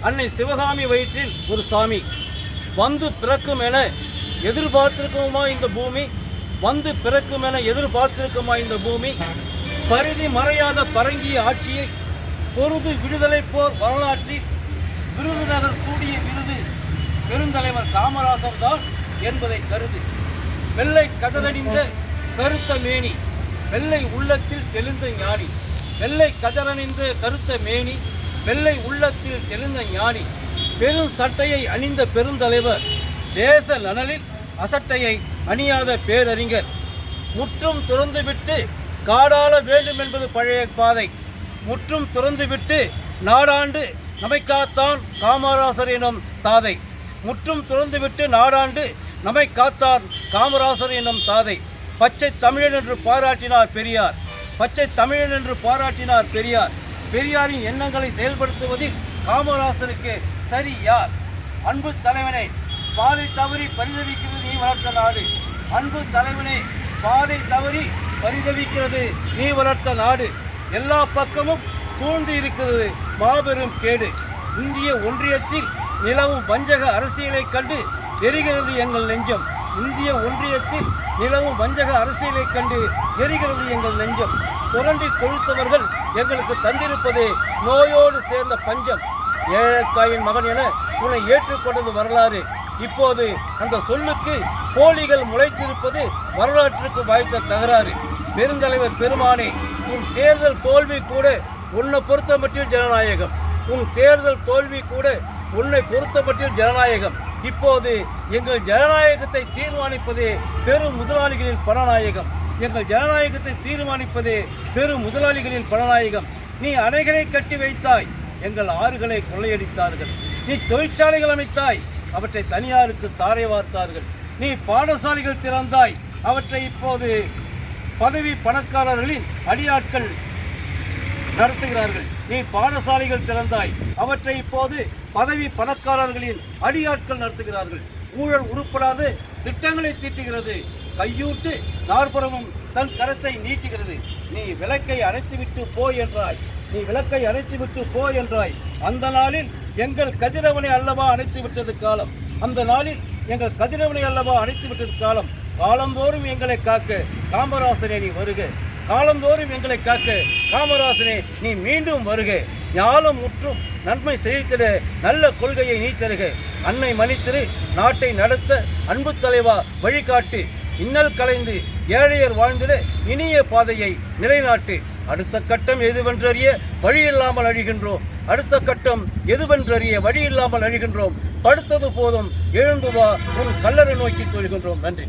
அன்னை சிவகாமி வயிற்றில் ஒரு சாமி வந்து பிறக்கும் என எதிர்பார்த்திருக்குமா இந்த பூமி, வந்து பிறக்கும் என எதிர்பார்த்திருக்குமா இந்த பூமி. பரிதி மறையாத பரங்கிய ஆட்சியை பொருது விடுதலை போர் வரலாற்றில் விருதுநகர் சூடிய விருது பெருந்தலைவர் காமராசர் தான் என்பதை கருது. வெள்ளை கதறணிந்த கருத்த மேனி, வெள்ளை உள்ளத்தில் தெளிந்த ஞானி. வெள்ளை கதறணிந்த கருத்த மேனி, வெள்ளை உள்ளத்தில் தெளிந்த ஞானி. பெரும் சட்டையை அணிந்த பெருந்தலைவர், தேச நலனில் அசட்டையை அணியாத பேரறிஞர். முற்றும் துறந்துவிட்டு காடாள வேண்டும் என்பது பழைய பாதை. முற்றும் துறந்துவிட்டு நாடாண்டு நம்மை காத்தான் காமராசர் எனும் தாதை. முற்றும் துறந்துவிட்டு நாடாண்டு நம்மை காத்தான் காமராசர் எனும் தாதை. பச்சை தமிழன் என்று பாராட்டினார் பெரியார், பச்சை தமிழன் என்று பாராட்டினார் பெரியார். பெரியாரின் எண்ணங்களை செயல்படுத்துவதில் காமராசருக்கு சரி யார்? அன்பு தலைவனே, பாதை தவறி பரிதவிக்கிறது நீ வளர்த்த நாடு. அன்பு தலைவனே, பாதை தவறி பரிதவிக்கிறது நீ வளர்த்த நாடு. எல்லா பக்கமும் சூழ்ந்து இருக்கிறது மாபெரும் கேடு. இந்திய ஒன்றியத்தில் நிலவும் வஞ்சக அரசியலை கண்டு எரிகிறது எங்கள் நெஞ்சம். இந்திய ஒன்றியத்தில் நிலவும் வஞ்சக அரசியலை கண்டு எரிகிறது எங்கள் நெஞ்சம். சுரண்டி கொழுத்தவர்கள் எங்களுக்கு தந்திருப்பது நோயோடு சேர்ந்த பஞ்சம். ஏழைக்காயின் மகன் என உன்னை ஏற்றுக்கொண்டது வரலாறு. இப்போது அந்த சொல்லுக்கு போலிகள் முளைத்திருப்பது வரலாற்றுக்கு வாய்த்த தகராறு. பெருந்தலைவர் பெருமானே, உன் தேர்தல் தோல்வி கூட உன்னை பொறுத்தமட்டில் ஜனநாயகம். உன் தேர்தல் தோல்வி கூட உன்னை பொறுத்தமட்டில் ஜனநாயகம். இப்போது எங்கள் ஜனநாயகத்தை தீர்மானிப்பதே பெரும் முதலாளிகளின் பணநாயகம். எங்கள் ஜனநாயகத்தை தீர்மானிப்பதே பெரும் முதலாளிகளின் பணநாயகம். நீ அணைகளை கட்டி வைத்தாய், எங்கள் ஆறுகளை கொள்ளையடித்தார்கள். நீ தொழிற்சாலைகள் அமைத்தாய், அவற்றை தனியாருக்கு தாரை வார்த்தார்கள். நீ பாடசாலைகள் திறந்தாய், அவற்றை இப்போது பதவி பணக்காரர்களின் அடியாட்கள் நடத்துகிறார்கள். நீ பாடசாலைகள் திறந்தாய், அவற்றை இப்போது பதவி பணக்காரர்களின் அடியாட்கள் நடத்துகிறார்கள். ஊழல் உருப்படாது திட்டங்களை தீட்டுகிறது. கையூட்டு நாற்புறமும் தன் கரத்தை நீட்டுகிறது. நீ விளக்கை அணைத்துவிட்டு போ என்றாய், நீ விளக்கை அணைத்துவிட்டு போ என்றாய். அந்த நாளில் எங்கள் கதிரவனை அல்லவா அணைத்து விட்டது காலம். அந்த நாளில் எங்கள் கதிரவனை அல்லவா அணைத்து விட்டது காலம். காலந்தோறும் எங்களை காக்க காமராசனே நீ வருக. காலந்தோறும் எங்களை காக்க காமராசனே நீ மீண்டும் வருக. ஞானம் முற்றும் நன்மை செழித்திட நல்ல கொள்கையை நீ தருக. அன்னை மணித்திரு நாட்டை நடத்த அன்பு தலைவா வழிகாட்டு. இன்னல் கலைந்து ஏழையர் வாழ்ந்திட இனிய பாதையை நிலைநாட்டு. அடுத்த கட்டம் எதுவென்றறிய வழி இல்லாமல் அழிகின்றோம். அடுத்த கட்டம் எதுவென்றறிய வழி இல்லாமல் அழிகின்றோம். படுத்தது போதும் எழுந்து வா, உன் கல்லறை நோக்கி சொல்கின்றோம். நன்றி.